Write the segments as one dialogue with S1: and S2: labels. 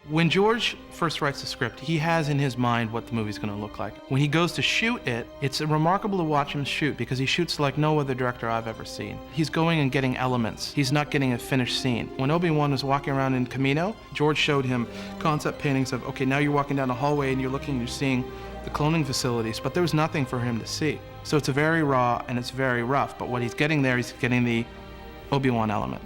S1: When George first writes the script, he has in his mind what the movie's going to look like. When he goes to shoot it, it's remarkable to watch him shoot because he shoots like no other director I've ever seen. He's going and getting elements. He's not getting a finished scene. When Obi-Wan was walking around in Camino, George showed him concept paintings of, okay, now you're walking down a hallway and you're looking and you're seeing the cloning facilities, but there was nothing for him to see. So it's very raw and it's very rough, but what he's getting there, he's getting the Obi-Wan element.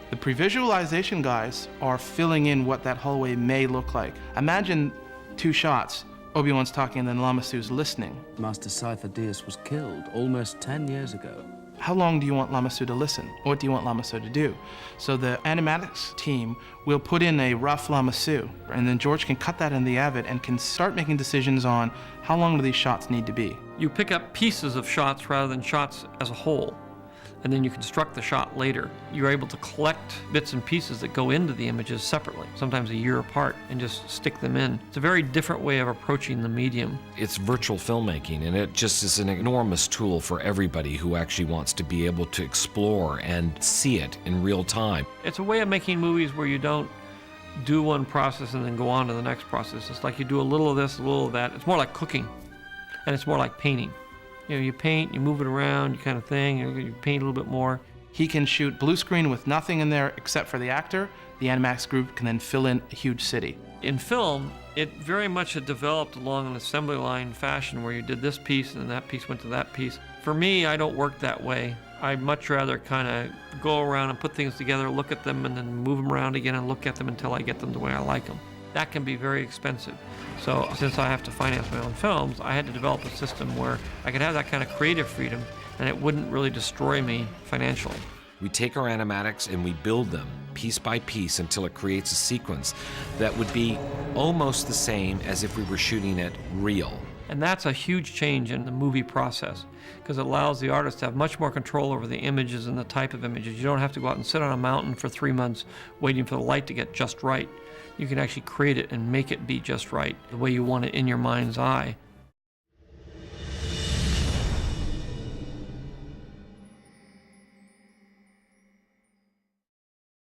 S1: The pre-visualization guys are filling in what that hallway may look like. Imagine two shots. Obi-Wan's talking and then Lama Su's listening.
S2: Master Scyther-Dyas was killed almost 10 years ago.
S1: How long do you want Lama Su to listen? What do you want Lama Su to do? So the animatics team will put in a rough Lama Su, and then George can cut that in the Avid and can start making decisions on how long do these shots need to be.
S3: You pick up pieces of shots rather than shots as a whole, and then you construct the shot later. You're able to collect bits and pieces that go into the images separately, sometimes a year apart, and just stick them in. It's a very different way of approaching the medium.
S4: It's virtual filmmaking, and it just is an enormous tool for everybody who actually wants to be able to explore and see it in real time.
S3: It's a way of making movies where you don't do one process and then go on to the next process. It's like you do a little of this, a little of that. It's more like cooking, and it's more like painting. You know, you paint, you move it around, you kind of thing, you paint a little bit more.
S1: He can shoot blue screen with nothing in there except for the actor. The animatics group can then fill in a huge city.
S3: In film, it very much had developed along an assembly line fashion where you did this piece and then that piece went to that piece. For me, I don't work that way. I'd much rather kind of go around and put things together, look at them, and then move them around again and look at them until I get them the way I like them. That can be very expensive. So since I have to finance my own films, I had to develop a system where I could have that kind of creative freedom and it wouldn't really destroy me financially.
S4: We take our animatics and we build them piece by piece until it creates a sequence that would be almost the same as if we were shooting it real.
S3: And that's a huge change in the movie process because it allows the artist to have much more control over the images and the type of images. You don't have to go out and sit on a mountain for 3 months waiting for the light to get just right. You can actually create it and make it be just right, the way you want it in your mind's eye.